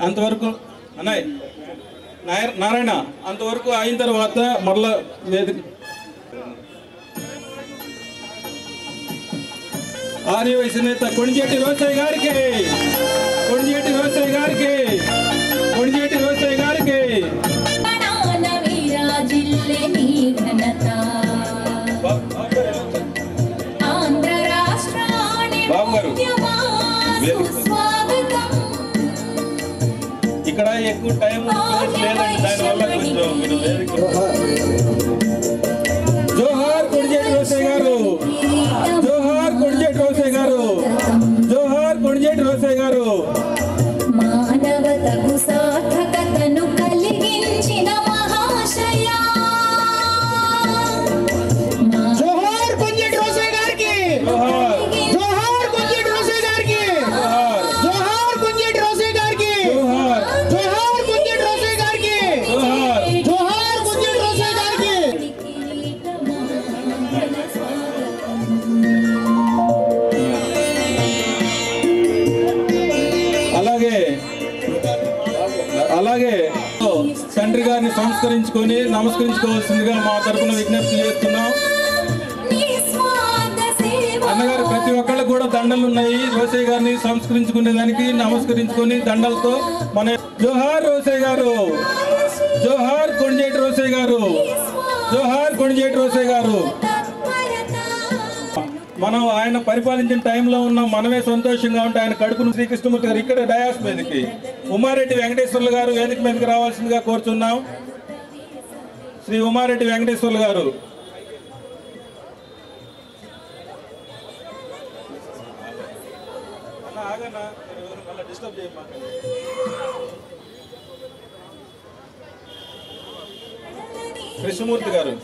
అంతవరకు అన్నయ్య నారాయణ అంతవరకు అయిన తర్వాత మరలా వేదిక ఆర్యవైశ్య నేత కొణిజేటి రోసయ్య గారికి కొణిజేటి రోసయ్య గారికి కొణిజేటి రోసయ్య గారికి బాబు గారు ఇక్కడ ఎక్కువ టైం లేదండి, దానివల్ల కొంచెం మీరు జోహార్ కొణిజేటి రోసయ్య గారు, జోహార్ కొణిజేటి రోసయ్య గారు, జోహార్ కొణిజేటి రోసయ్య గారు. మానవతకు సార్థకతను కలిగించిన మహాశయ జోహార్ కొణిజేటి రోసయ్య గారికి, జోహార్ జోహార్ కొణిజేటి రోసయ్య గారికి, జోహార్ కొణిజేటి రోసయ్య గారికి, జోహార్ జోహార్ కొణిజేటి రోసయ్య గారికి, జోహార్ జోహార్ కొణిజేటి రోసయ్య గారికి. అలాగే తండ్రి గారిని సంస్కరించుకొని నమస్కరించుకోవాల్సిందిగా మా తరఫున విజ్ఞప్తి చేస్తున్నాం. అన్నగారు ప్రతి ఒక్కళ్ళకు కూడా దండలు ఉన్నాయి. రోసయ్య గారిని సంస్కరించుకునే దానికి నమస్కరించుకొని దండలతో మన జోహార్ రోసయ్య గారు, జోహార్ కొణిజేటి రోసయ్య గారు, జోహార్ కొణిజేటి రోసయ్య గారు. మనం ఆయన పరిపాలించిన టైంలో ఉన్న మనమే సంతోషంగా ఉంటే ఆయన కడుపును శ్రీకృష్ణమూర్తి గారు ఇక్కడ డయాస్ మీదకి ఉమారెడ్డి వెంకటేశ్వర్లు గారు వేదిక మీదకి రావాల్సిందిగా కోరుచున్నాం. శ్రీ ఉమారెడ్డి వెంకటేశ్వర్లు గారు. కృష్ణమూర్తి గారు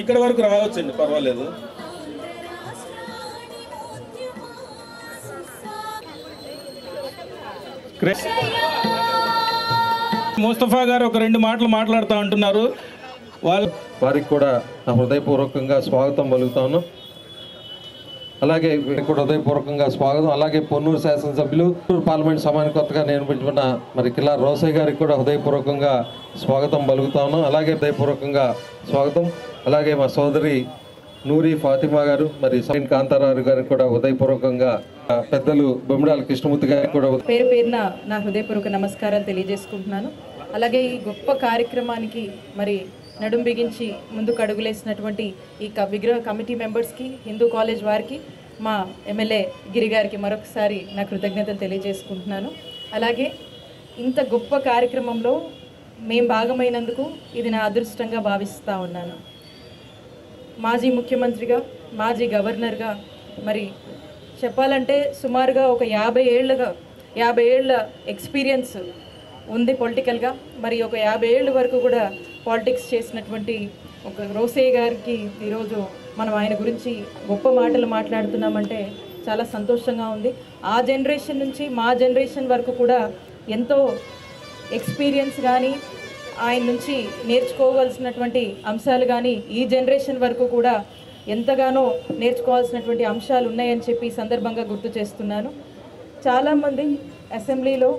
ఇక్కడ వరకు రావచ్చండి, పర్వాలేదు. ముస్తఫా గారు ఒక 2 మాటలు మాట్లాడుతూ ఉంటున్నారు. వారికి కూడా నా హృదయపూర్వకంగా స్వాగతం పలుకుతాను. అలాగే కూడా హృదయపూర్వకంగా స్వాగతం. అలాగే పొన్నూరు శాసనసభ్యులు పార్లమెంట్ సమానికి కొత్తగా నియమించుకున్న మరి కిల్లా రోసయ్య గారికి కూడా హృదయపూర్వకంగా స్వాగతం పలుకుతాను. అలాగే హృదయపూర్వకంగా స్వాగతం. అలాగే మా సోదరి నూరి ఫాతిమా గారు, మరి కాంతారావు గారికి కూడా హృదయపూర్వకంగా, పెద్దలు బొమ్మిడాల కృష్ణమూర్తి గారికి కూడా పేరు పేరున నా హృదయపూర్వక నమస్కారాలు తెలియజేసుకుంటున్నాను. అలాగే ఈ గొప్ప కార్యక్రమానికి మరి నడుం బిగించి ముందుకు అడుగులేసినటువంటి ఈ విగ్రహ కమిటీ మెంబర్స్కి, హిందూ కాలేజ్ వారికి, మా ఎమ్మెల్యే గిరి గారికి మరొకసారి నా కృతజ్ఞతలు తెలియజేసుకుంటున్నాను. అలాగే ఇంత గొప్ప కార్యక్రమంలో మేము భాగమైనందుకు ఇది నా అదృష్టంగా భావిస్తూ ఉన్నాను. మాజీ ముఖ్యమంత్రిగా, మాజీ గవర్నర్గా, మరి చెప్పాలంటే సుమారుగా ఒక 50 ఏళ్ళ ఎక్స్పీరియన్స్ ఉంది పొలిటికల్గా. మరి ఒక 50 ఏళ్ళ వరకు కూడా పాలిటిక్స్ చేసినటువంటి ఒక రోసయ్య గారికి ఈరోజు మనం ఆయన గురించి గొప్ప మాటలు మాట్లాడుతున్నామంటే చాలా సంతోషంగా ఉంది. ఆ జనరేషన్ నుంచి మా జనరేషన్ వరకు కూడా ఎంతో ఎక్స్పీరియన్స్ కానీ, ఆయన నుంచి నేర్చుకోవాల్సినటువంటి అంశాలు కానీ, ఈ జనరేషన్ వరకు కూడా ఎంతగానో నేర్చుకోవాల్సినటువంటి అంశాలు ఉన్నాయని చెప్పి ఈ సందర్భంగా గుర్తు చేస్తున్నాను. చాలామంది అసెంబ్లీలో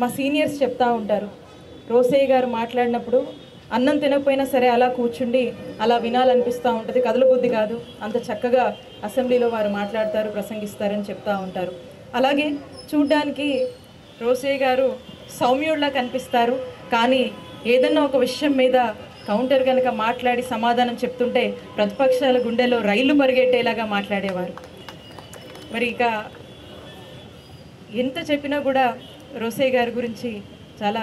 మా సీనియర్స్ చెప్తూ ఉంటారు, రోసయ్య గారు మాట్లాడినప్పుడు అన్నం తినకపోయినా సరే అలా కూర్చుండి అలా వినాలనిపిస్తూ ఉంటుంది, కదల బుద్ధి కాదు, అంత చక్కగా అసెంబ్లీలో వారు మాట్లాడతారు, ప్రసంగిస్తారని చెప్తూ ఉంటారు. అలాగే చూడ్డానికి రోసయ్య గారు సౌమ్యుడిలా కనిపిస్తారు, కానీ ఏదన్నా ఒక విషయం మీద కౌంటర్ కనుక మాట్లాడి సమాధానం చెప్తుంటే ప్రతిపక్షాల గుండెలో రైలు పరిగెట్టేలాగా మాట్లాడేవారు. మరి ఇక ఎంత చెప్పినా కూడా రోసయ్య గారి గురించి చాలా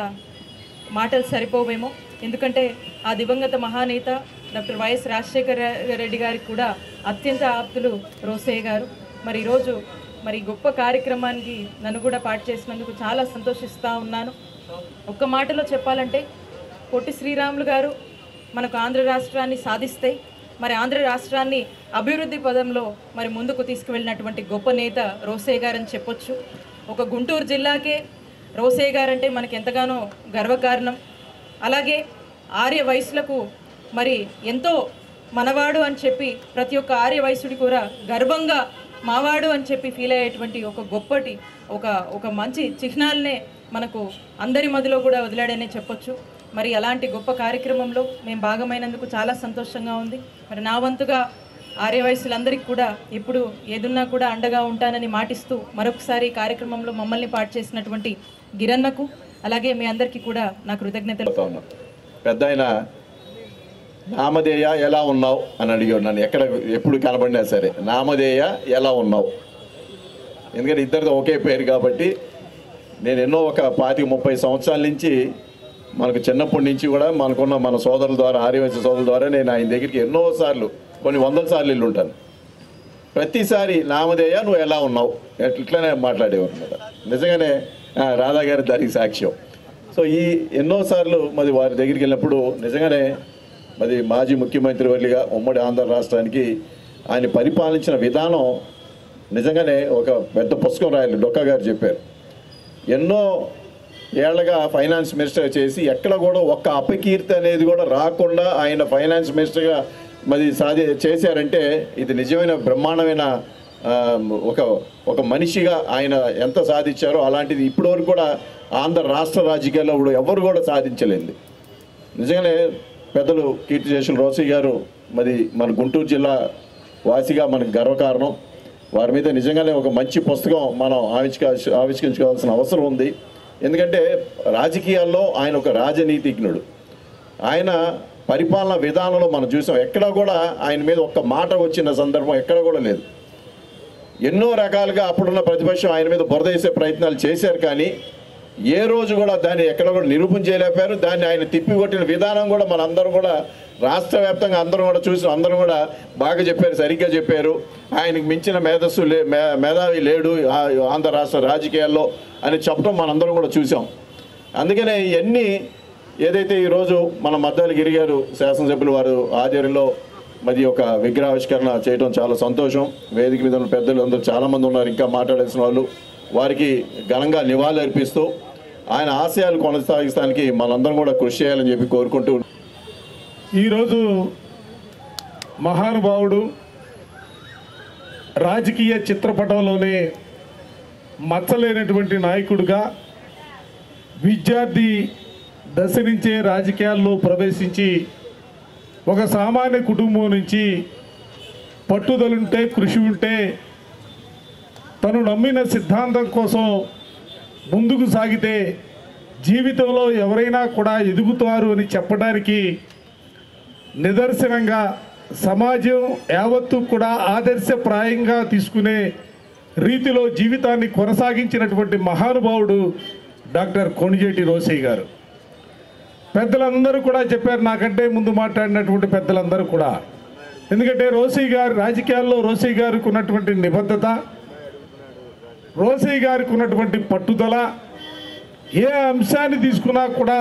మాటలు సరిపోవేమో. ఎందుకంటే ఆ దివంగత మహానేత డాక్టర్ వైఎస్ రాజశేఖర రెడ్డి గారికి కూడా అత్యంత ఆప్తులు రోసయ్య గారు. మరి ఈరోజు మరి గొప్ప కార్యక్రమానికి నన్ను కూడా పాటు చేసినందుకు చాలా సంతోషిస్తూ ఉన్నాను. ఒక్క మాటలో చెప్పాలంటే పొట్టి శ్రీరాములు గారు మనకు ఆంధ్ర రాష్ట్రాన్ని సాధిస్తే, మరి ఆంధ్ర రాష్ట్రాన్ని అభివృద్ధి పదంలో మరి ముందుకు తీసుకువెళ్ళినటువంటి గొప్ప నేత రోసయ్య గారని చెప్పొచ్చు. ఒక గుంటూరు జిల్లాకే రోసయ్య గారంటే మనకి ఎంతగానో గర్వకారణం. అలాగే ఆర్య వయసులకు మరి ఎంతో మనవాడు అని చెప్పి ప్రతి ఒక్క ఆర్య వయసుడి కూడా గర్వంగా మావాడు అని చెప్పి ఫీల్ అయ్యేటువంటి ఒక గొప్పటి ఒక మంచి చిహ్నాలనే మనకు అందరి మధ్యలో కూడా వదిలాడనే చెప్పొచ్చు. మరి అలాంటి గొప్ప కార్యక్రమంలో మేము భాగమైనందుకు చాలా సంతోషంగా ఉంది. మరి నా వంతుగా ఆర్య వయసులందరికీ కూడా ఇప్పుడు ఏదున్నా కూడా అండగా ఉంటానని మాటిస్తూ మరొకసారి కార్యక్రమంలో మమ్మల్ని పాటు చేసినటువంటి గిరన్నకు అలాగే మీ అందరికీ కూడా నా కృతజ్ఞతలు. పెద్ద ఆయన నామధేయ ఎలా ఉన్నావు అని అడిగాడు నన్ను, ఎప్పుడు కనబడినా సరే నామధేయ ఎలా ఉన్నావు. ఎందుకంటే ఇద్దరిది ఒకే పేరు కాబట్టి నేను ఎన్నో ఒక 25-30 సంవత్సరాల నుంచి మనకు చిన్నప్పటి నుంచి కూడా మనకున్న మన సోదరుల ద్వారా ఆర్యవైశ్య సోదరుల ద్వారా నేను ఆయన దగ్గరికి ఎన్నోసార్లు కొన్ని 100 సార్లు వెళ్ళి ఉంటాను. ప్రతిసారి నామధేయ నువ్వు ఎలా ఉన్నావు ఇట్లానే మాట్లాడేవారు అన్నమాట. నిజంగానే రాధా గారి దానికి సాక్ష్యం. సో ఈ ఎన్నోసార్లు మరి వారి దగ్గరికి వెళ్ళినప్పుడు నిజంగానే మరి మాజీ ముఖ్యమంత్రి వర్లిగా ఉమ్మడి ఆంధ్ర రాష్ట్రానికి ఆయన పరిపాలించిన విధానం నిజంగానే ఒక పెద్ద పుస్తకం రాయాలి. డొక్కా గారు చెప్పారు, ఎన్నో ఏళ్ళగా ఫైనాన్స్ మినిస్టర్ చేసి ఎక్కడ కూడా ఒక్క అపకీర్తి అనేది కూడా రాకుండా ఆయన ఫైనాన్స్ మినిస్టర్గా మరి చేశారంటే ఇది నిజమైన బ్రహ్మాండమైన ఒక మనిషిగా ఆయన ఎంత సాధించారో అలాంటిది ఇప్పటివరకు కూడా ఆంధ్ర రాష్ట్ర రాజకీయాల్లో ఇప్పుడు ఎవరు కూడా సాధించలేదు. నిజంగానే పెద్దలు కీర్తిశేషులు రోసయ్య గారు మరి మన గుంటూరు జిల్లా వాసిగా మనకు గర్వకారణం. వారి మీద నిజంగానే ఒక మంచి పుస్తకం మనం ఆవిష్కరించుకోవాల్సిన అవసరం ఉంది. ఎందుకంటే రాజకీయాల్లో ఆయన ఒక రాజనీతిజ్ఞుడు. ఆయన పరిపాలన విధానంలో మనం చూసాం, ఎక్కడా కూడా ఆయన మీద ఒక్క మాట వచ్చిన సందర్భం ఎక్కడ కూడా లేదు. ఎన్నో రకాలుగా అప్పుడున్న ప్రతిపక్షం ఆయన మీద బురద వేసే ప్రయత్నాలు చేశారు, కానీ ఏ రోజు కూడా దాన్ని ఎక్కడ కూడా నిరూపణ చేయలేపారు. దాన్ని ఆయన తిప్పికొట్టిన విధానం కూడా మన అందరం కూడా రాష్ట్ర వ్యాప్తంగా అందరం కూడా చూసి అందరం కూడా బాగా చెప్పారు, సరిగ్గా చెప్పారు. ఆయనకు మించిన మేధావి లేడు ఆంధ్ర రాష్ట్ర రాజకీయాల్లో అని చెప్పడం మనందరం కూడా చూసాం. అందుకనే ఇవన్నీ ఏదైతే ఈరోజు మన మద్దాలగిరి గారు శాసనసభ్యులు వారు ఆధ్వర్యంలో మరి ఒక విగ్రహావిష్కరణ చేయడం చాలా సంతోషం. వేదిక మీద ఉన్న పెద్దలు అందరూ చాలామంది ఉన్నారు, ఇంకా మాట్లాడాల్సిన వాళ్ళు. వారికి ఘనంగా నివాళులు అర్పిస్తూ ఆయన ఆశయాలు కొనసాగించడానికి మనందరం కూడా కృషి చేయాలని చెప్పి కోరుకుంటూ, ఈరోజు మహానుభావుడు రాజకీయ చిత్రపటంలోనే మచ్చలేనటువంటి నాయకుడిగా విద్యార్థి దశ నుంచే రాజకీయాల్లో ప్రవేశించి ఒక సామాన్య కుటుంబం నుంచి పట్టుదలుంటే కృషి ఉంటే తను నమ్మిన సిద్ధాంతం కోసం ముందుకు సాగితే జీవితంలో ఎవరైనా కూడా ఎదుగుతారు అని చెప్పడానికి నిదర్శనంగా సమాజం యావత్తు కూడా ఆదర్శప్రాయంగా తీసుకునే రీతిలో జీవితాన్ని కొనసాగించినటువంటి మహానుభావుడు డాక్టర్ కొణిజేటి రోసయ్య గారు. పెద్దలందరూ కూడా చెప్పారు, నాకంటే ముందు మాట్లాడినటువంటి పెద్దలందరూ కూడా. ఎందుకంటే రోసయ్య గారు రాజకీయాల్లో రోసయ్య గారికి ఉన్నటువంటి నిబద్ధత, రోసయ్య గారికి ఉన్నటువంటి పట్టుదల, ఏ అంశాన్ని తీసుకున్నా కూడా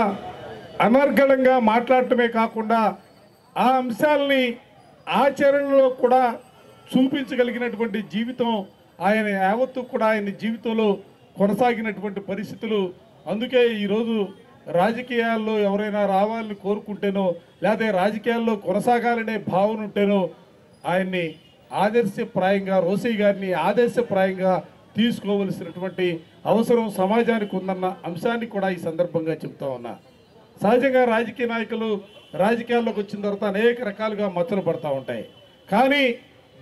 అనర్గళంగా మాట్లాడటమే కాకుండా ఆ అంశాలని ఆచరణలో కూడా చూపించగలిగినటువంటి జీవితం ఆయన యావత్తు కూడా ఆయన జీవితంలో కొనసాగినటువంటి పరిస్థితులు. అందుకే ఈరోజు రాజకీయాల్లో ఎవరైనా రావాలని కోరుకుంటేనో లేకపోతే రాజకీయాల్లో కొనసాగాలనే భావన ఉంటేనో ఆయన్ని ఆదర్శప్రాయంగా రోసయ్య గారిని ఆదర్శప్రాయంగా తీసుకోవలసినటువంటి అవసరం సమాజానికి ఉందన్న అంశాన్ని కూడా ఈ సందర్భంగా చెప్తా ఉన్నా. సహజంగా రాజకీయ నాయకులు రాజకీయాల్లోకి వచ్చిన తర్వాత అనేక రకాలుగా మచ్చలు పడతా ఉంటాయి. కానీ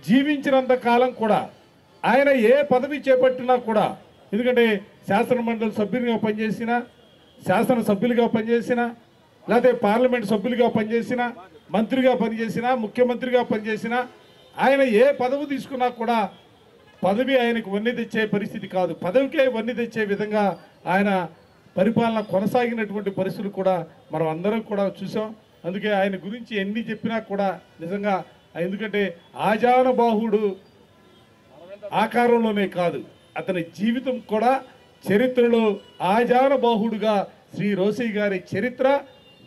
జీవించినంత కాలం కూడా ఆయన ఏ పదవి చేపట్టినా కూడా, ఎందుకంటే శాసనమండలి సభ్యునిగా పనిచేసినా, శాసనసభ్యులుగా పనిచేసినా, లేకపోతే పార్లమెంట్ సభ్యులుగా పనిచేసినా, మంత్రిగా పనిచేసినా, ముఖ్యమంత్రిగా పనిచేసినా, ఆయన ఏ పదవి తీసుకున్నా కూడా పదవి ఆయనకు వన్నె తెచ్చే పరిస్థితి కాదు, పదవికే వన్నె తెచ్చే విధంగా ఆయన పరిపాలన కొనసాగినటువంటి పరిస్థితులు కూడా మనం అందరం కూడా చూసాం. అందుకే ఆయన గురించి ఎన్ని చెప్పినా కూడా నిజంగా, ఎందుకంటే ఆజానుబాహుడు ఆకారంలోనే కాదు, అతని జీవితం కూడా చరిత్రలో ఆజానుబాహుడుగా శ్రీ రోసయ్య గారి చరిత్ర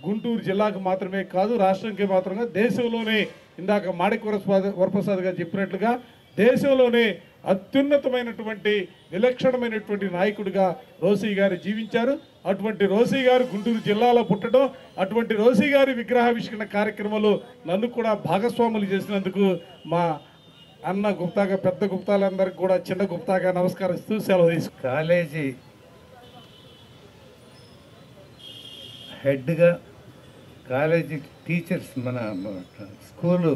గుంటూరు జిల్లాకు మాత్రమే కాదు, రాష్ట్రానికి మాత్రమే, దేశంలోనే ఇందాక మాణిక్య వరప్రసాద్ గారు చెప్పినట్లుగా దేశంలోనే అత్యున్నతమైనటువంటి విలక్షణమైనటువంటి నాయకుడిగా రోసీ గారు జీవించారు. అటువంటి రోసీ గారు గుంటూరు జిల్లాలో పుట్టడం, అటువంటి రోసీ గారి విగ్రహావిష్కరణ కార్యక్రమంలో నన్ను కూడా భాగస్వాములు చేసినందుకు మా అన్న గుప్తాగా, పెద్ద గుప్తాలందరికీ కూడా చిన్న గుప్తాగా నమస్కరిస్తూ సెలవు తీసుకు. కాలేజీ హెడ్గా, కాలేజీ టీచర్స్, మన స్కూలు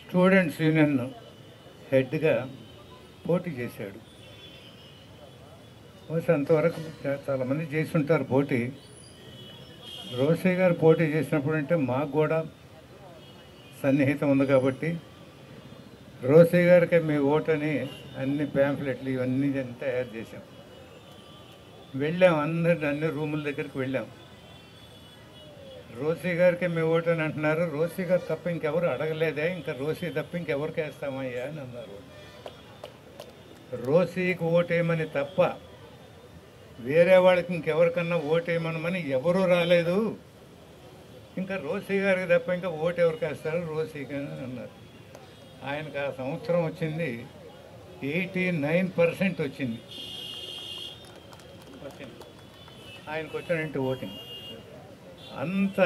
స్టూడెంట్స్ యూనియన్ హెడ్గా పోటీ చేశాడు. బహుశా అంతవరకు చాలామంది చేసి ఉంటారు పోటీ. రోసయ్య గారు పోటీ చేసినప్పుడు అంటే మాకు కూడా సన్నిహితం ఉంది కాబట్టి రోసయ్య గారికి మీ ఓటని అన్ని ప్యాంఫ్లెట్లు ఇవన్నీ తయారు చేశాం. వెళ్ళాం, అన్ని రూముల దగ్గరికి వెళ్ళాం. రోసీ గారికి మీ ఓటు అని అంటున్నారు. రోసీ గారు తప్ప ఇంకెవరు అడగలేదే, ఇంకా రోసీ తప్ప ఇంకెవరికి వేస్తామయ్యా అని అన్నారు. రోసీకి ఓటేయమని తప్ప వేరే వాళ్ళకి ఇంకెవరికన్నా ఓటేయమనమని ఎవరూ రాలేదు. ఇంకా రోసీ గారికి తప్ప ఇంకా ఓటు ఎవరికి వేస్తారు, రోసీకి అని అన్నారు. ఆయనకు ఆ సంవత్సరం వచ్చింది 89% వచ్చింది. ఆయనకు వచ్చినట్టు ఓటింగ్ అంత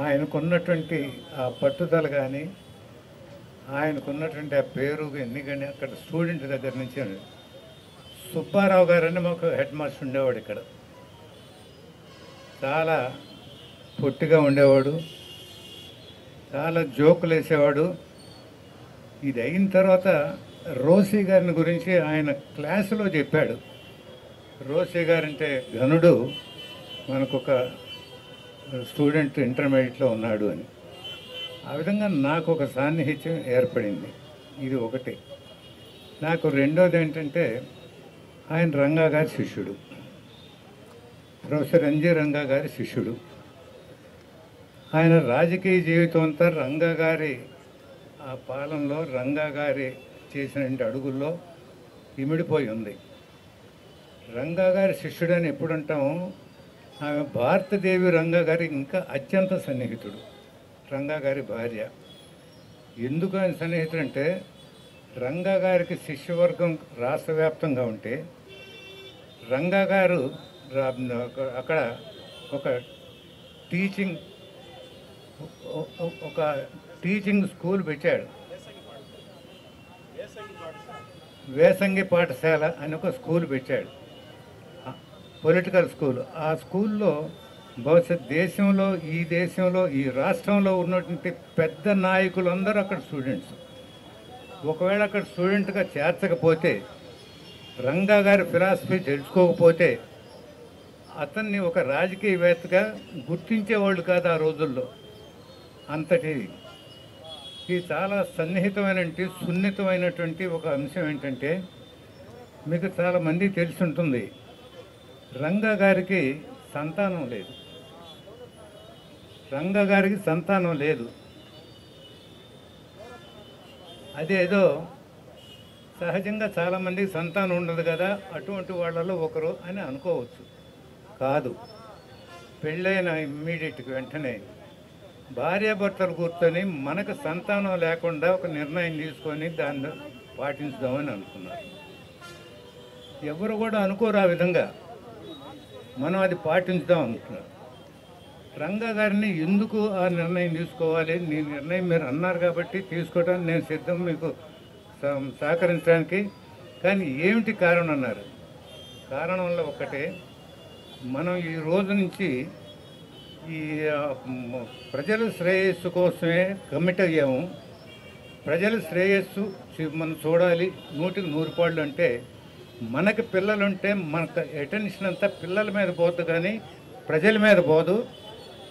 ఆయనకున్నటువంటి ఆ పట్టుదల కానీ, ఆయనకున్నటువంటి ఆ పేరు ఎందుకని అక్కడ స్టూడెంట్ దగ్గర నుంచి సుబ్బారావు గారని మాకు హెడ్ మాస్టర్ ఉండేవాడు. ఇక్కడ చాలా పొట్టిగా ఉండేవాడు, చాలా జోకులు వేసేవాడు. ఇది అయిన తర్వాత రోసీ గారిని గురించి ఆయన క్లాసులో చెప్పాడు. రోసీ గారంటే ఘనుడు, మనకొక స్టూడెంట్ ఇంటర్మీడియట్లో ఉన్నాడు అని. ఆ విధంగా నాకు ఒక సాన్నిహిత్యం ఏర్పడింది. ఇది ఒకటి. నాకు రెండోది ఏంటంటే ఆయన రంగా గారి శిష్యుడు, ప్రొఫెసర్ ఎన్జి రంగా గారి శిష్యుడు. ఆయన రాజకీయ జీవితం అంతా రంగా గారి ఆ పాలనలో, రంగా గారి చేసిన అడుగుల్లో ఇమిడిపోయి ఉంది. రంగా గారి శిష్యుడని ఎప్పుడు అంటాము, ఆమె భారతదేవి రంగా గారి ఇంకా అత్యంత సన్నిహితుడు, రంగా గారి భార్య. ఎందుకు ఆయన సన్నిహితుడు అంటే, రంగా గారికి శిష్యవర్గం రాష్ట్ర వ్యాప్తంగా ఉంటే రంగా గారు అక్కడ ఒక టీచింగ్ స్కూల్ పెట్టాడు. వేసంగి పాఠశాల అని ఒక స్కూల్ పెట్టాడు, పొలిటికల్ స్కూల్. ఆ స్కూల్లో బహుశా దేశంలో ఈ రాష్ట్రంలో ఉన్నటువంటి పెద్ద నాయకులందరూ అక్కడ స్టూడెంట్స్. ఒకవేళ అక్కడ స్టూడెంట్గా చేర్చకపోతే, రంగా గారి ఫిలాసఫీ తెలుసుకోకపోతే అతన్ని ఒక రాజకీయవేత్తగా గుర్తించేవాళ్ళు కాదు ఆ రోజుల్లో. అంతటి ఇది చాలా సన్నిహితమైనటువంటి, సున్నితమైనటువంటి ఒక అంశం ఏంటంటే, మీకు చాలామంది తెలిసి ఉంటుంది, రంగా గారికి సంతానం లేదు. రంగా గారికి సంతానం లేదు. అదేదో సహజంగా చాలామందికి సంతానం ఉండదు కదా, అటువంటి వాళ్ళలో ఒకరు అని అనుకోవచ్చు. కాదు, పెళ్ళైన ఇమ్మీడియట్గా వెంటనే భార్యాభర్తలు కూర్చొని మనకు సంతానం లేకుండా ఒక నిర్ణయం తీసుకొని దాన్ని పాటించుదామని అనుకున్నారు. ఎవరు కూడా అనుకోరు ఆ విధంగా, మనం అది పాటించుదాం అనుకున్నారు. రంగా గారిని ఎందుకు ఆ నిర్ణయం తీసుకోవాలి, నీ నిర్ణయం మీరు అన్నారు కాబట్టి తీసుకోవడానికి నేను సిద్ధం, మీకు సహకరించడానికి. కానీ ఏమిటి కారణం అన్నారు. కారణంలో ఒకటే, మనం ఈ రోజు నుంచి ఈ ప్రజల శ్రేయస్సు కోసమే కమిట్ అయ్యాము. ప్రజల శ్రేయస్సు మనం చూడాలి 100కి 100 పాళ్ళు. అంటే మనకి పిల్లలుంటే మనకు అటెన్షన్ అంతా పిల్లల మీద పోదు కానీ ప్రజల మీద పోదు.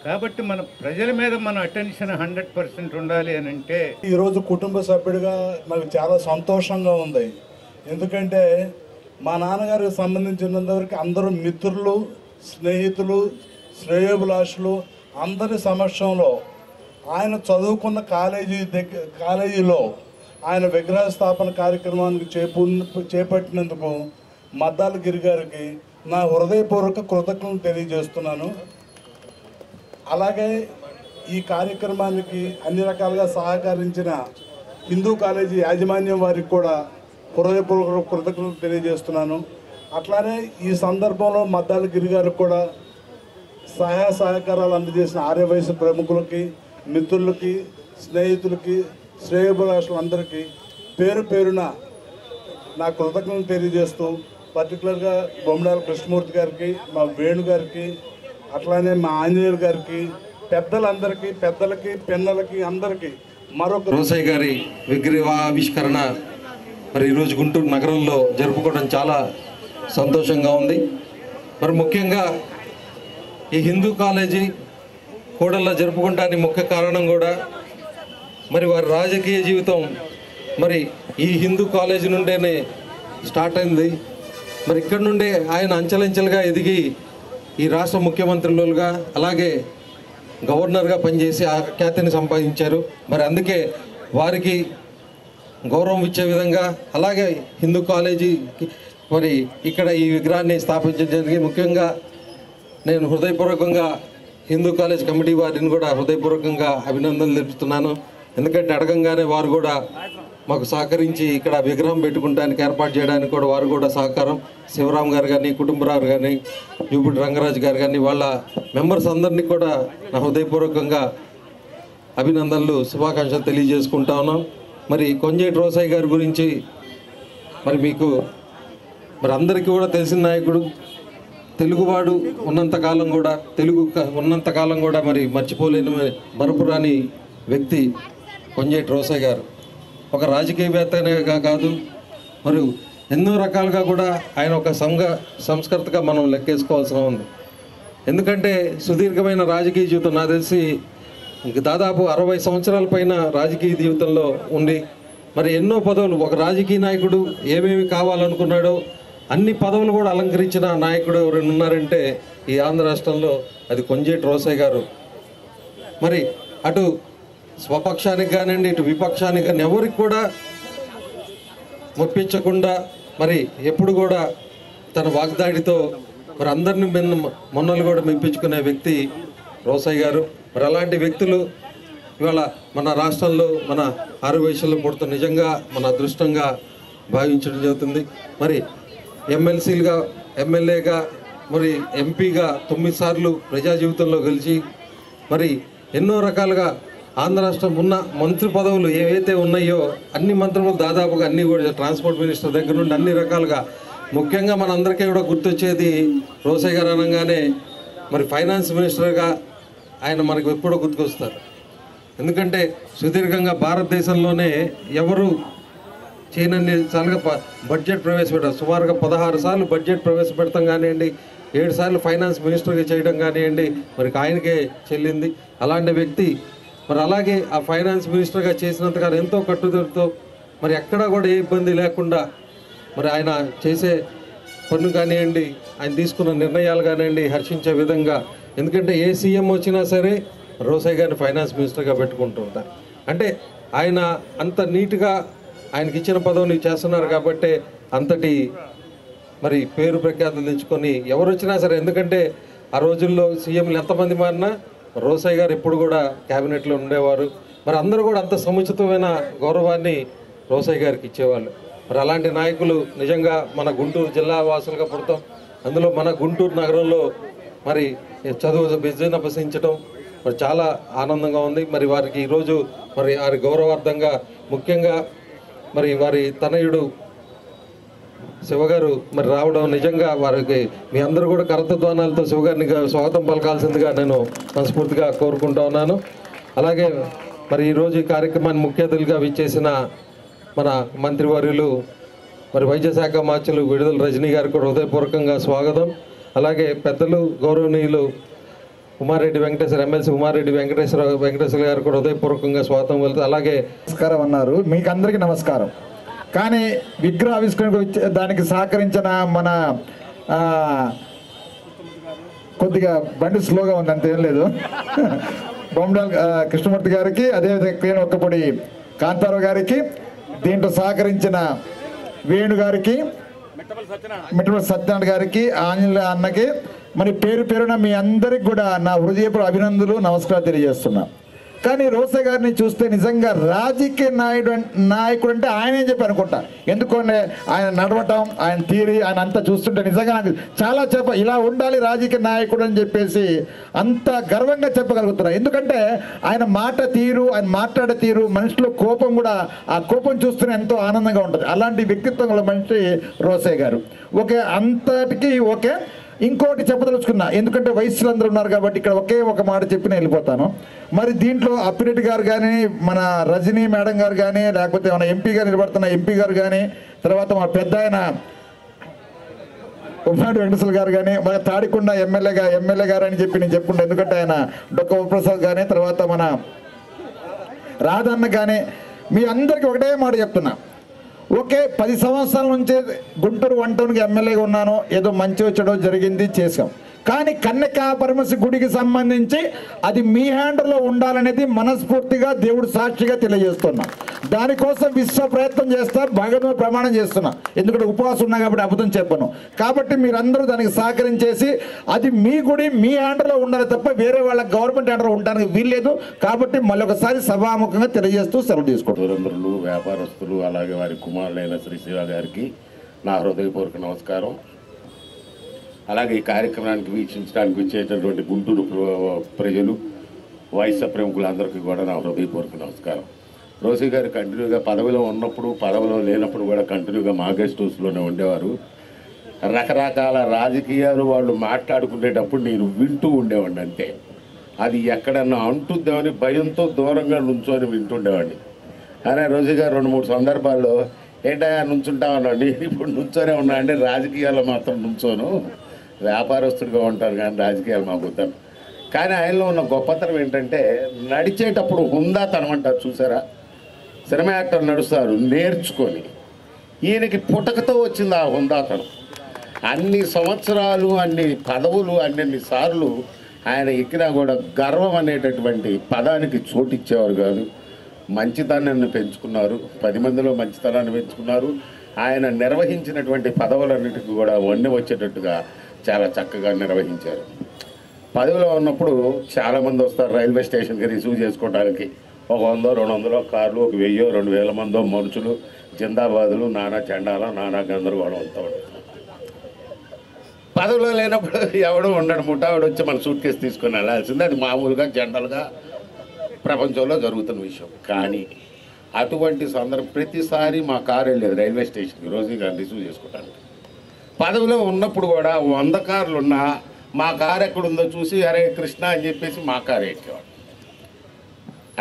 కాబట్టి మన ప్రజల మీద మన అటెన్షన్ 100% ఉండాలి అని అంటే, ఈరోజు కుటుంబ సభ్యుడిగా నాకు చాలా సంతోషంగా ఉంది. ఎందుకంటే మా నాన్నగారికి సంబంధించినంతవరకు అందరూ మిత్రులు, స్నేహితులు, శ్రేయోభిలాషులు అందరి సమక్షంలో ఆయన చదువుకున్న కాలేజీలో ఆయన విగ్రహ స్థాపన కార్యక్రమానికి చేపట్టినందుకు మద్దాల గిరి గారికి నా హృదయపూర్వక కృతజ్ఞతలు తెలియజేస్తున్నాను. అలాగే ఈ కార్యక్రమానికి అన్ని రకాలుగా సహకరించిన హిందూ కాలేజీ యాజమాన్యం వారికి కూడా హృదయపూర్వక కృతజ్ఞతలు తెలియజేస్తున్నాను. అట్లానే ఈ సందర్భంలో మద్దాల గిరి గారికి కూడా సహాయ సహకారాలు అందజేసిన ఆర్యవైశ్య ప్రముఖులకి, మిత్రులకి, స్నేహితులకి, శ్రేయోభిలాషులందరికీ పేరు పేరున నా కృతజ్ఞతలు తెలియజేస్తూ, పర్టికులర్గా బొమ్మడాల కృష్ణమూర్తి గారికి, మా వేణు గారికి, అట్లానే మా ఆంజనేయులు గారికి, పెద్దలందరికీ, పెద్దలకి, పిన్నలకి అందరికీ మరొక రోసయ్య గారి విగ్రహావిష్కరణ మరి ఈరోజు గుంటూరు నగరంలో జరుపుకోవడం చాలా సంతోషంగా ఉంది. మరి ముఖ్యంగా ఈ హిందూ కాలేజీ కోడల్లో జరుపుకోవడానికి ముఖ్య కారణం కూడా మరి వారి రాజకీయ జీవితం మరి ఈ హిందూ కాలేజీ నుండేనే స్టార్ట్ అయింది. మరి ఇక్కడ నుండే ఆయన అంచెలంచెలుగా ఎదిగి ఈ రాష్ట్ర ముఖ్యమంత్రులుగా అలాగే గవర్నర్గా పనిచేసి ఆ ఖ్యాతిని సంపాదించారు. మరి అందుకే వారికి గౌరవం ఇచ్చే విధంగా అలాగే హిందూ కాలేజీకి మరి ఇక్కడ ఈ విగ్రహాన్ని స్థాపించడానికి ముఖ్యంగా నేను హృదయపూర్వకంగా హిందూ కాలేజ్ కమిటీ వారిని కూడా హృదయపూర్వకంగా అభినందనలు తెలుపుతున్నాను. ఎందుకంటే అడగంగానే వారు కూడా మాకు సహకరించి ఇక్కడ విగ్రహం పెట్టుకోవడానికి ఏర్పాటు చేయడానికి కూడా వారు కూడా సహకారం, శివరాం గారు కానీ, కుటుంబరావు కానీ, జూపిడి రంగరాజు గారు కానీ, వాళ్ళ మెంబర్స్ అందరినీ కూడా నా హృదయపూర్వకంగా అభినందనలు, శుభాకాంక్షలు తెలియజేసుకుంటా ఉన్నాం. మరి కొంజేటి రోసయ్య గారి గురించి మరి మీకు మరి అందరికీ కూడా తెలిసిన నాయకుడు, తెలుగువాడు ఉన్నంతకాలం కూడా ఉన్నంతకాలం కూడా మరి మర్చిపోలేని మరపురాని వ్యక్తి కొంజేటి రోసయ్య గారు. ఒక రాజకీయవేత్తగా కాదు, మరియు ఎన్నో రకాలుగా కూడా ఆయన ఒక సంస్కర్తగా మనం లెక్కేసుకోవాల్సిన ఉంది. ఎందుకంటే సుదీర్ఘమైన రాజకీయ జీవితం, నాకు తెలిసి దాదాపు 60 సంవత్సరాల పైన రాజకీయ జీవితంలో ఉండి మరి ఎన్నో పదవులు, ఒక రాజకీయ నాయకుడు ఏమేమి కావాలనుకున్నాడో అన్ని పదవులు కూడా అలంకరించిన నాయకుడు ఎవరైనా ఉన్నారంటే ఈ ఆంధ్ర రాష్ట్రంలో అది కొంజేటి రోసయ్య గారు. మరి అటు స్వపక్షానికి కానివ్వండి, ఇటు విపక్షానికి కానీ ఎవరికి కూడా మొప్పించకుండా మరి ఎప్పుడు కూడా తన వాగ్దాడితో మరి అందరినీ మొన్నలు కూడా మెప్పించుకునే వ్యక్తి రోసయ్య గారు. మరి అలాంటి వ్యక్తులు ఇవాళ మన రాష్ట్రంలో మన ఆర్యవైశ్యుల పుడుతూ నిజంగా మన అదృష్టంగా భావించడం జరుగుతుంది. మరి ఎమ్మెల్సీలుగా, ఎమ్మెల్యేగా, మరి ఎంపీగా 9 సార్లు ప్రజా జీవితంలో గెలిచి మరి ఎన్నో రకాలుగా ఆంధ్ర రాష్ట్రం ఉన్న మంత్రి పదవులు ఏవైతే ఉన్నాయో అన్ని మంత్రులు దాదాపుగా అన్నీ కూడా ట్రాన్స్పోర్ట్ మినిస్టర్ దగ్గర నుండి అన్ని రకాలుగా, ముఖ్యంగా మనందరికీ కూడా గుర్తొచ్చేది రోసయ్య గారు అనగానే మరి ఫైనాన్స్ మినిస్టర్గా ఆయన మనకు ఎప్పుడో గుర్తుకొస్తారు. ఎందుకంటే సుదీర్ఘంగా భారతదేశంలోనే ఎవరు చేయనన్ని సార్లుగా బడ్జెట్ ప్రవేశపెట్టారు. సుమారుగా 16 సార్లు బడ్జెట్ ప్రవేశపెడతాం కానివ్వండి, 7 సార్లు ఫైనాన్స్ మినిస్టర్గా చేయడం కానివ్వండి, మరి ఆయనకే చెల్లింది. అలాంటి వ్యక్తి మరి అలాగే ఆ ఫైనాన్స్ మినిస్టర్గా చేసినంతగా ఎంతో కట్టుదలతో మరి ఎక్కడా కూడా ఏ ఇబ్బంది లేకుండా మరి ఆయన చేసే పన్ను కానివ్వండి, ఆయన తీసుకున్న నిర్ణయాలు కానివ్వండి హర్షించే విధంగా. ఎందుకంటే ఏ సీఎం వచ్చినా సరే రోసయ్య గారిని ఫైనాన్స్ మినిస్టర్గా పెట్టుకుంటూ ఉంటారు. అంటే ఆయన అంత నీట్గా ఆయనకి ఇచ్చిన పదవిని చేస్తున్నారు కాబట్టి అంతటి మరి పేరు ప్రఖ్యాతులు తెచ్చుకొని ఎవరు వచ్చినా సరే, ఎందుకంటే ఆ రోజుల్లో సీఎంలు ఎంతమంది మారినా రోసయ్య గారు ఎప్పుడు కూడా క్యాబినెట్లో ఉండేవారు. మరి అందరూ కూడా అంత సముచితమైన గౌరవాన్ని రోసయ్య గారికి ఇచ్చేవాళ్ళు. మరి అలాంటి నాయకులు నిజంగా మన గుంటూరు జిల్లా వాసులుగా పుడతాం. అందులో మన గుంటూరు నగరంలో మరి చదువు విద్యను అభ్యసించడం మరి చాలా ఆనందంగా ఉంది. మరి వారికి ఈరోజు మరి వారి గౌరవార్థంగా ముఖ్యంగా మరి వారి తనయుడు శివగారు మరి రావడం నిజంగా వారికి మీ అందరూ కూడా కరతధ్వానాలతో శివగారిని స్వాగతం పలకాల్సిందిగా నేను మనస్ఫూర్తిగా కోరుకుంటూ ఉన్నాను. అలాగే మరి ఈరోజు ఈ కార్యక్రమాన్ని ముఖ్య అతిథులుగా విచ్చేసిన మన మంత్రివర్యులు మరి వైద్య శాఖ మార్చులు విడుదల రజనీ గారికి కూడా హృదయపూర్వకంగా స్వాగతం. అలాగే పెద్దలు గౌరవనీయులు ఉమారెడ్డి వెంకటేశ్వర, ఎమ్మెల్సీ ఉమారెడ్డి వెంకటేశ్వర గారికి కూడా హృదయపూర్వకంగా స్వాగతం వెళ్తుంది. అలాగే నమస్కారం అన్నారు, మీకు అందరికీ నమస్కారం. కానీ విగ్రహ ఆవిష్కరణ దానికి సహకరించిన మన కొద్దిగా బండి స్లోగా ఉంది, అంతేం లేదు, బొమ్మడాల కృష్ణమూర్తి గారికి, అదేవిధంగా ఒక్కపొడి కాంతారావు గారికి, దీంట్లో సహకరించిన వేణు గారికి, మిట్టపల్లి సత్యనారాయణ గారికి, ఆంజనేయ అన్నకి, మరి పేరు పేరున మీ అందరికి కూడా నా హృదయపూర్వక అభినందనలు, నమస్కారాలు తెలియజేస్తున్నా. కానీ రోసే గారిని చూస్తే నిజంగా రాజకీయ నాయకుడు అంటే ఆయనే చెప్పి అనుకుంటా. ఎందుకంటే ఆయన నడవటం, ఆయన తీరి, ఆయన అంతా చూస్తుంటే నిజంగా నాకు చాలా ఇలా ఉండాలి రాజకీయ నాయకుడు అని చెప్పేసి అంత గర్వంగా చెప్పగలుగుతున్నా. ఎందుకంటే ఆయన మాట తీరు, ఆయన మాట్లాడే తీరు, మనిషిలో కోపం కూడా, ఆ కోపం చూస్తూనే ఎంతో ఆనందంగా ఉంటుంది. అలాంటి వ్యక్తిత్వం గల మనిషి రోసే గారు. ఓకే, అంతటికి ఓకే. ఇంకోటి చెప్పదలుచుకున్నా, ఎందుకంటే వయసులందరూ ఉన్నారు కాబట్టి ఇక్కడ ఒకే ఒక మాట చెప్పిన వెళ్ళిపోతాను. మరి దీంట్లో అప్పిరెడ్డి గారు కానీ, మన రజనీ మేడం గారు కానీ, లేకపోతే మన ఎంపీగా నిలబడుతున్న ఎంపీ గారు కానీ, తర్వాత మన పెద్ద ఆయన ఉమ్మాడి వెంకటేశ్వర గారు కానీ, మన తాడికొండ ఎమ్మెల్యే గారు అని చెప్పి నేను చెప్పుకుంటా. ఎందుకంటే ఆయన డొక్క ఉపప్రసాద్ కానీ, తర్వాత మన రాధన్న కానీ, మీ అందరికీ ఒకటే మాట చెప్తున్నా. ఓకే, 10 సంవత్సరాల నుంచే గుంటూరు 1 టౌన్కి ఎమ్మెల్యేగా ఉన్నాను, ఏదో మంచి వచ్చడో జరిగింది, చేసాం. కానీ కన్యకా పరమశివ గుడికి సంబంధించి అది మీ హ్యాండ్లో ఉండాలనేది మనస్ఫూర్తిగా దేవుడు సాక్షిగా తెలియజేస్తున్నా. దానికోసం విశ్వ ప్రయత్నం చేస్తా, భగవంతుడు ప్రమాణం చేస్తున్నా. ఎందుకంటే ఉపవాసం ఉన్నా కాబట్టి అబద్ధం చెప్పను. కాబట్టి మీరందరూ దానికి సహకరించేసి అది మీ గుడి మీ హ్యాండ్లో ఉండాలి తప్ప వేరే వాళ్ళ గవర్నమెంట్ హ్యాండ్లో ఉండడానికి వీల్లేదు. కాబట్టి మళ్ళీ ఒకసారి సభాముఖంగా తెలియజేస్తూ సెలవు తీసుకుంటారు. దూరందరులు, వ్యాపారస్తులు, అలాగే వారి కుమారులైన శ్రీ శివ గారికి నా హృదయపూర్వక నమస్కారం. అలాగే ఈ కార్యక్రమానికి వీక్షించడానికి వచ్చేటటువంటి గుంటూరు ప్రజలు, వయసు ప్రముఖులందరికీ కూడా నా హృదయపూర్వక నమస్కారం. రోసే గారు కంటిన్యూగా పదవిలో ఉన్నప్పుడు, పదవిలో లేనప్పుడు కూడా కంటిన్యూగా మా గెస్ట్ హౌస్లోనే ఉండేవారు. రకరకాల రాజకీయాలు వాళ్ళు మాట్లాడుకునేటప్పుడు నేను వింటూ ఉండేవాడిని. అంతే, అది ఎక్కడన్నా అంటుద్దామని భయంతో దూరంగా నుంచొని వింటుండేవాడిని. కానీ రోసే గారు 2-3 సందర్భాల్లో ఏంటయ్యా నుంచుంటామన్నా, నేను ఇప్పుడు నుంచోనే ఉన్నా అంటే రాజకీయాల్లో మాత్రం నుంచోను, వ్యాపారస్తుడిగా ఉంటారు కానీ రాజకీయాలు మాకు వద్దాను. కానీ ఆయనలో ఉన్న గొప్పతనం ఏంటంటే నడిచేటప్పుడు హుందాతనం అంటారు చూసారా, సినిమా యాక్టర్ నడుస్తారు నేర్చుకొని. ఈయనకి పుటకతో వచ్చింది ఆ హుందాతనం. అన్ని సంవత్సరాలు, అన్ని పదవులు, అన్ని సార్లు ఆయన ఎక్కినా కూడా గర్వం అనేటటువంటి పదానికి చోటిచ్చేవారు కాదు. మంచితనాన్ని పెంచుకున్నారు, 10 మందిలో మంచితనాన్ని పెంచుకున్నారు. ఆయన నిర్వహించినటువంటి పదవులన్నిటికీ కూడా వన్నె వచ్చేటట్టుగా చాలా చక్కగా నిర్వహించారు. పదవిలో ఉన్నప్పుడు చాలామంది వస్తారు రైల్వే స్టేషన్కి రిసీవ్ చేసుకోవడానికి. 100-200 కార్లు, 1000-2000 మందో మనుషులు, జిందాబాదులు, నానా చండాల, నానా గందరగోళం అంతా ఉంటుంది. పదవిలో లేనప్పుడు ఎవడో ఉండడు, ముఠావిడ వచ్చి మన సూట్ కేసు తీసుకొని వెళ్ళాల్సిందే. అది మామూలుగా జనరల్గా ప్రపంచంలో జరుగుతున్న విషయం. కానీ అటువంటి సందర్భం ప్రతిసారి మా కారు వెళ్ళేది రైల్వే స్టేషన్కి రోజు గారిని రిసీవ్ చేసుకోవడానికి. పదవిలో ఉన్నప్పుడు కూడా 100 కార్లు ఉన్నా మా కారు ఎక్కడుందో చూసి హరే కృష్ణ అని చెప్పేసి మా కారు ఎక్కేవాడు.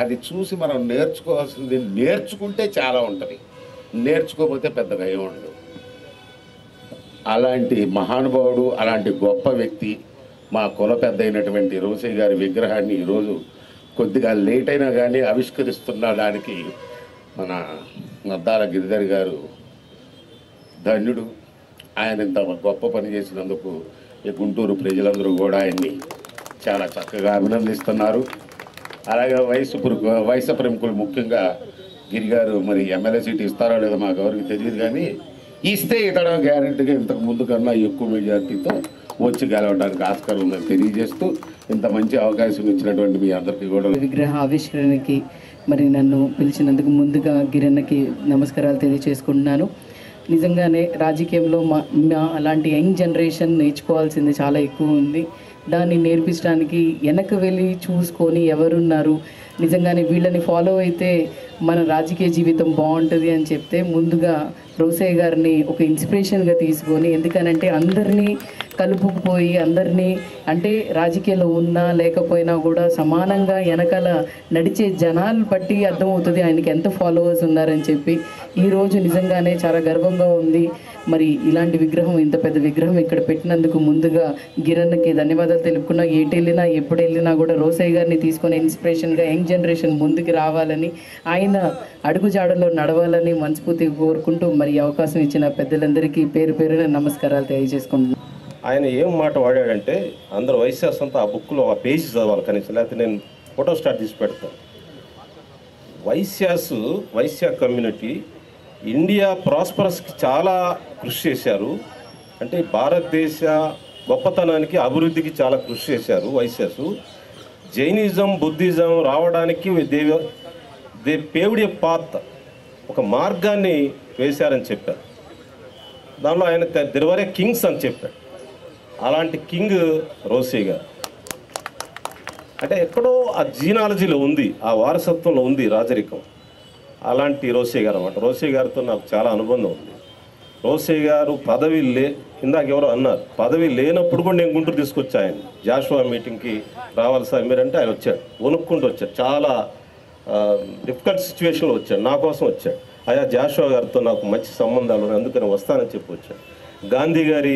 అది చూసి మనం నేర్చుకోవాల్సింది, నేర్చుకుంటే చాలా ఉంటుంది, నేర్చుకోకపోతే పెద్దగా ఏమి ఉండదు. అలాంటి మహానుభావుడు, అలాంటి గొప్ప వ్యక్తి మా కుల పెద్ద అయినటువంటి రోసే గారి విగ్రహాన్ని ఈరోజు కొద్దిగా లేట్ అయినా కానీ ఆవిష్కరిస్తున్న దానికి మన నద్దాల గిరిధర్ గారు ధన్యుడు. ఆయన ఇంత గొప్ప పని చేసినందుకు ఈ గుంటూరు ప్రజలందరూ కూడా ఆయన్ని చాలా చక్కగా అభినందిస్తున్నారు. అలాగే వయసు ప్రముఖులు ముఖ్యంగా గిరిగారు మరి ఎమ్మెల్యే సీట్ ఇస్తారో లేదో మాకు ఎవరికి తెలియదు, కానీ ఇస్తే ఇతడు గ్యారెంటీగా ఇంతకు ముందు కన్నా ఎక్కువ మెజార్టీతో వచ్చి గెలవడానికి ఆస్కారం ఉందని తెలియజేస్తూ ఇంత మంచి అవకాశం ఇచ్చినటువంటి మీ అందరికీ కూడా విగ్రహ ఆవిష్కరణకి మరి నన్ను పిలిచినందుకు ముందుగా గిరణ్కి నమస్కారాలు తెలియజేసుకుంటున్నాను. నిజంగానే రాజకీయంలో మా అలాంటి యంగ్ జనరేషన్ నేర్చుకోవాల్సింది చాలా ఎక్కువ ఉంది. దాన్ని నేర్పించడానికి వెనక్కి వెళ్ళి చూసుకొని ఎవరున్నారు, నిజంగానే వీళ్ళని ఫాలో అయితే మన రాజకీయ జీవితం బాగుంటుంది అని చెప్తే ముందుగా రోసే గారిని ఒక ఇన్స్పిరేషన్గా తీసుకొని, ఎందుకనంటే అందరినీ కలుపుకుపోయి అందరినీ అంటే రాజకీయాల్లో ఉన్నా లేకపోయినా కూడా సమానంగా వెనకాల నడిచే జనాలు బట్టి అర్థమవుతుంది ఆయనకి ఎంత ఫాలోవర్స్ ఉన్నారని చెప్పి. ఈరోజు నిజంగానే చాలా గర్వంగా ఉంది. మరి ఇలాంటి విగ్రహం, ఇంత పెద్ద విగ్రహం ఇక్కడ పెట్టినందుకు ముందుగా గిరణ్కి ధన్యవాదాలు తెలుపుకున్నా. ఎటు వెళ్ళినా ఎప్పుడు వెళ్ళినా కూడా రోసే గారిని తీసుకొని ఇన్స్పిరేషన్గా యంగ్ జనరేషన్ ముందుకు రావాలని, ఆయన అడుగుజాడలో నడవాలని మనస్ఫూర్తిగా కోరుకుంటూ మరి అవకాశం ఇచ్చిన పెద్దలందరికీ పేరు పేరున నమస్కారాలు తెలియజేసుకుంటున్నాను. ఆయన ఏం మాట వాడాడంటే అందరూ వైశ్యాసంతా ఆ బుక్లో ఆ పేజీ చదవాలి కనీసం, లేకపోతే నేను ఫోటో స్టార్ట్ తీసి పెడతాను. వైశ్య కమ్యూనిటీ ఇండియా ప్రాస్పరస్కి చాలా కృషి చేశారు. అంటే భారతదేశ గొప్పతనానికి అభివృద్ధికి చాలా కృషి చేశారు వైఎస్ఆర్. జైనిజం బుద్ధిజం రావడానికి దే పేవ్డ్ ఎ పాత్, ఒక మార్గాన్ని వేశారని చెప్పారు. దానిలో ఆయన దిర్వరే కింగ్స్ అని చెప్పాడు. అలాంటి కింగ్ రోసే గారు. అంటే ఎక్కడో ఆ జీనాలజీలో ఉంది, ఆ వారసత్వంలో ఉంది రాజరికం. అలాంటి రోసే గారు అన్నమాట. రోసే గారితో నాకు చాలా అనుబంధం ఉంది. రోసే గారు ఇందాక ఎవరో అన్నారు, పదవి లేనప్పుడు కూడా నేను గుంటూరు తీసుకొచ్చా ఆయన. జాషువా మీటింగ్కి రావాలి సార్ మీరంటే ఆయన వచ్చాడు, వణుక్కుంటూ వచ్చాడు. చాలా డిఫికల్ట్ సిచ్యువేషన్లో వచ్చాడు, నా కోసం వచ్చాడు. అయ్యా జాషువా గారితో నాకు మంచి సంబంధాలు ఉన్నాయి, అందుకని వస్తానని చెప్పి వచ్చాడు. గాంధీ గారి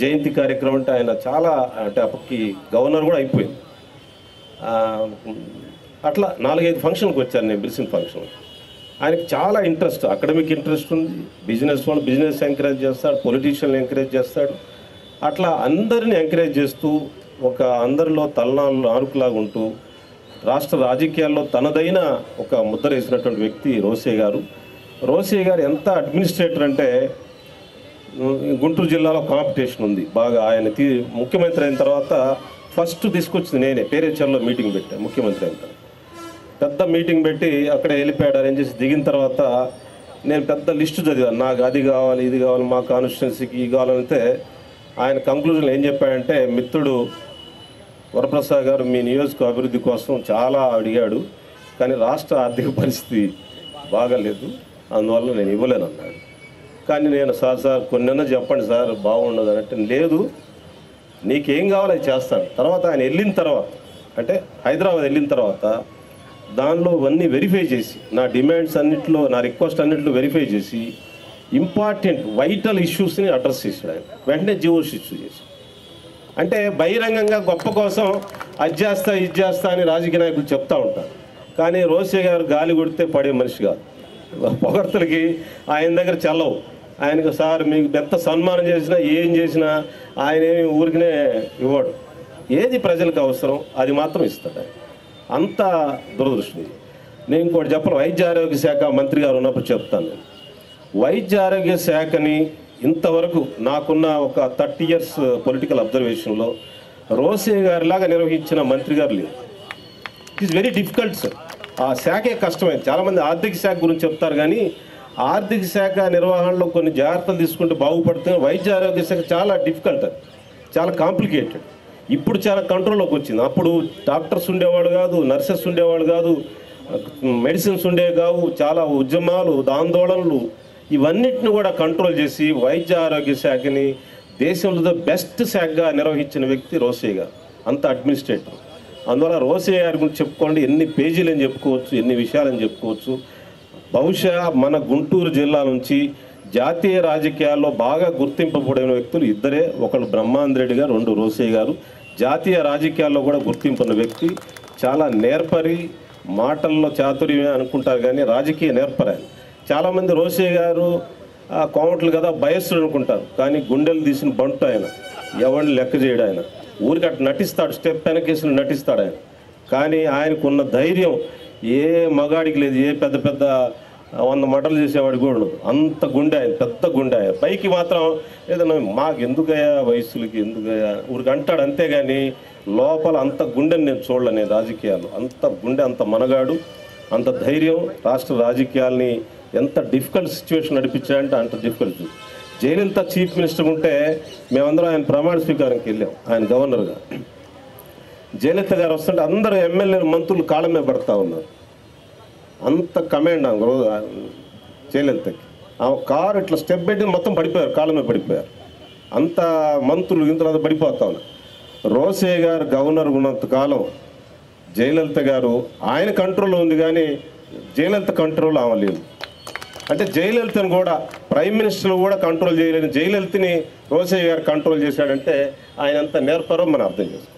జయంతి కార్యక్రమం అంటే ఆయన చాలా, అంటే అప్పటికి గవర్నర్ కూడా అయిపోయింది. అట్లా 4-5 ఫంక్షన్కి వచ్చాను నేను, బిల్సింగ్ ఫంక్షన్. ఆయనకి చాలా ఇంట్రెస్ట్, అకాడమిక్ ఇంట్రెస్ట్ ఉంది, బిజినెస్ ఎంకరేజ్ చేస్తాడు, పొలిటీషియన్ ఎంకరేజ్ చేస్తాడు. అట్లా అందరిని ఎంకరేజ్ చేస్తూ ఒక అందరిలో నారుకులాగా ఉంటూ రాష్ట్ర రాజకీయాల్లో తనదైన ఒక ముద్ర వేసినటువంటి వ్యక్తి రోసే గారు. రోసే గారు ఎంత అడ్మినిస్ట్రేటర్ అంటే, గుంటూరు జిల్లాలో కాంపిటీషన్ ఉంది బాగా. ఆయన ముఖ్యమంత్రి అయిన తర్వాత ఫస్ట్ తీసుకొచ్చింది నేనే. పేరేచర్లో మీటింగ్ పెట్టాను ముఖ్యమంత్రి అయిన తర్వాత. పెద్ద మీటింగ్ పెట్టి అక్కడే వెళ్ళిపోయాడు. అరేంజ్ చేసి దిగిన తర్వాత నేను పెద్ద లిస్టు చదివాను, నాకు అది కావాలి ఇది కావాలి మా కాన్స్టిట్యున్సీకి ఇది కావాలంటే ఆయన కంక్లూజన్లో ఏం చెప్పాడంటే, మిత్రుడు వరప్రసాద్ గారు మీ నియోజక అభివృద్ధి కోసం చాలా అడిగాడు, కానీ రాష్ట్ర ఆర్థిక పరిస్థితి బాగాలేదు, అందువల్ల నేను ఇవ్వలేను అన్నాడు. కానీ నేను సార్ కొన్నైనా చెప్పండి సార్ బాగుండదు అంటే, లేదు నీకేం కావాలో అది చేస్తాను. తర్వాత ఆయన వెళ్ళిన తర్వాత, అంటే హైదరాబాద్ వెళ్ళిన తర్వాత దానిలో అన్నీ వెరిఫై చేసి, నా డిమాండ్స్ అన్నింటిలో, నా రిక్వెస్ట్ అన్నింటిలో వెరిఫై చేసి ఇంపార్టెంట్ వైటల్ ఇష్యూస్ని అడ్రస్ చేశాడు ఆయన. వెంటనే జీవోస్ ఇష్యూ చేసి, అంటే బహిరంగంగా గొప్ప కోసం అది చేస్తా ఇది చేస్తా అని రాజకీయ నాయకులు చెప్తూ ఉంటారు. కానీ రోసే గారు గాలి కొడితే పడే మనిషి కాదు. పొగడ్తలకి ఆయన దగ్గర చెల్లవు. ఆయనకు సార్ మీకు ఎంత సన్మానం చేసినా ఏం చేసినా ఆయన ఏమి ఊరికినే ఇవ్వడు. ఏది ప్రజలకు అవసరం అది మాత్రం ఇస్తాడు. అంత దురదృష్టం. నేను ఇంకోటి చెప్పను, వైద్య ఆరోగ్య శాఖ మంత్రి గారు ఉన్నప్పుడు చెప్తాను. నేను వైద్య ఆరోగ్య శాఖని ఇంతవరకు నాకున్న ఒక 30 years పొలిటికల్ అబ్జర్వేషన్లో రోసే గారిలాగా నిర్వహించిన మంత్రి గారు లేరు. It is very difficult sir. ఆ శాఖే కష్టమైంది. చాలామంది ఆర్థిక శాఖ గురించి చెప్తారు, కానీ ఆర్థిక శాఖ నిర్వహణలో కొన్ని జాగ్రత్తలు తీసుకుంటే బాగుపడుతుంది. వైద్య ఆరోగ్య శాఖ చాలా డిఫికల్ట్, అది చాలా కాంప్లికేటెడ్. ఇప్పుడు చాలా కంట్రోల్లోకి వచ్చింది. అప్పుడు డాక్టర్స్ ఉండేవాడు కాదు, నర్సెస్ ఉండేవాడు కాదు, మెడిసిన్స్ ఉండేవి కావు. చాలా ఉద్యమాలు, ఆందోళనలు, ఇవన్నిటిని కూడా కంట్రోల్ చేసి వైద్య ఆరోగ్య శాఖని దేశంలో బెస్ట్ శాఖగా నిర్వహించిన వ్యక్తి రోసే గారు. అంత అడ్మినిస్ట్రేటర్. అందువల్ల రోసే గారి గురించి చెప్పుకోండి, ఎన్ని పేజీలు అని చెప్పుకోవచ్చు, ఎన్ని విషయాలని చెప్పుకోవచ్చు. బహుశా మన గుంటూరు జిల్లా నుంచి జాతీయ రాజకీయాల్లో బాగా గుర్తింపబడిన వ్యక్తులు ఇద్దరే, ఒకళ్ళు బ్రహ్మాందరెడ్డి గారు, రెండు రోసే గారు. జాతీయ రాజకీయాల్లో కూడా గుర్తింపున్న వ్యక్తి. చాలా నేర్పరి, మాటల్లో చాతుర్యమే అనుకుంటారు కానీ రాజకీయ నేర్పరి. చాలామంది రోసే గారు కోమట్లు కదా భయస్సుడు అనుకుంటారు, కానీ గుండెలు తీసిన బంటు ఆయన. ఎవరిని లెక్క చేయడు ఆయన. ఊరికి అటు నటిస్తాడు, స్టెప్ వెనకేసిన నటిస్తాడు ఆయన. కానీ ఆయనకున్న ధైర్యం ఏ మగాడికి లేదు. ఏ పెద్ద పెద్ద 100 మటలు చేసేవాడికి కూడా ఉండదు. అంత గుండె ఆయన, పెద్ద గుండె ఆయన. పైకి మాత్రం ఏదన్నా మాకు ఎందుకయ్యా వయసులకి ఎందుకయ్యా ఊరికి అంటాడు, అంతేగాని లోపల అంత గుండెని నేను చూడలేను రాజకీయాలు. అంత గుండె, అంత మనగాడు, అంత ధైర్యం. రాష్ట్ర రాజకీయాల్ని ఎంత డిఫికల్ట్ సిచ్యువేషన్ నడిపించాడంటే అంత డిఫికల్ట్. జయలలిత చీఫ్ మినిస్టర్ ఉంటే మేమందరం ఆయన ప్రమాణ స్వీకారానికి వెళ్ళాం, ఆయన గవర్నర్గా. జయలలిత గారు వస్తుంటే అందరూ ఎమ్మెల్యేలు, మంత్రులు కాళ్ళ మీద పడతా ఉన్నారు. అంత కమాండ్ జయలలితకి. ఆ కారు ఇట్లా స్టెప్ పెట్టి మొత్తం పడిపోయారు, కాళ్ళ మీద పడిపోయారు. అంత మంత్రులు ఇంత పడిపోతా ఉన్నారు. రోసే గారు గవర్నర్ ఉన్నంత కాలం జయలలిత గారు ఆయన కంట్రోల్లో ఉంది, కానీ జయలలిత కంట్రోల్ అవ్వలేదు. అంటే జయలలితను కూడా, ప్రైమ్ మినిస్టర్ కూడా కంట్రోల్ చేయలేని జయలలితని రోసే గారు కంట్రోల్ చేశాడంటే ఆయన అంత నేర్పరో మనం అర్థం చేసుకోవాలి.